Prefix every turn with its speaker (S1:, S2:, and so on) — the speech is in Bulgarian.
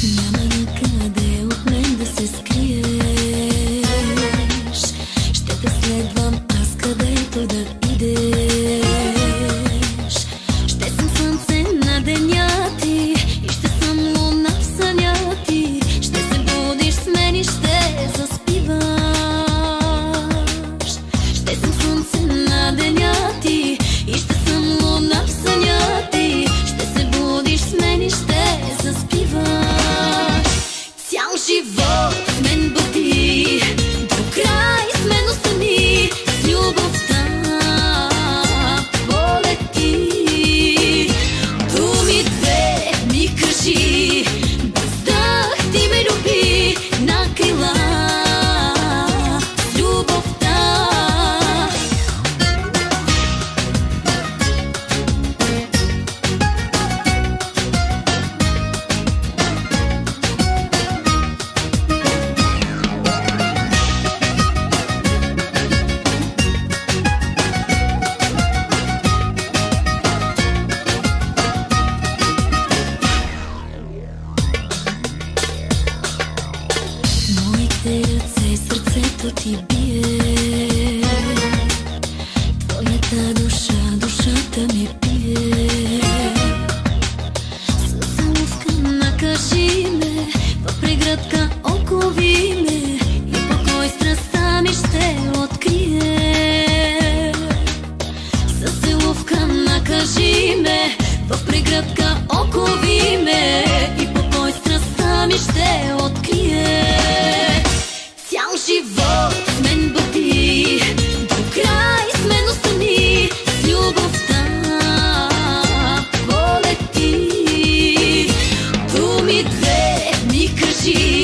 S1: Няма накъде от мен да се скриеш. Ще те следвам аз където да идеш. Ще съм слънце на деня ти и ще съм луна в съня ти. Ще се будиш с мен и ще заспиваш. Ще съм слънце на деня ти и ще съм луна в съня ти. Ще се будиш с мен и ще заспиваш. Цял живот с мен бъди, до край с мен остани, с любовта полети. Думи две ми кажи, без дъх ти ме люби на крила с любовта. Моите ръце, сърцето ти бие, твоята душа, душата ми пие. Със целувка накажи ме, в прегръдка окови ме и покой страстта ми ще открие. Със целувка накажи ме, в прегръдка окови ме и покой страстта ми ще открие. Цял живот с мен бъди, до край с мен остани, с любовта полети. Думи две ми кажи,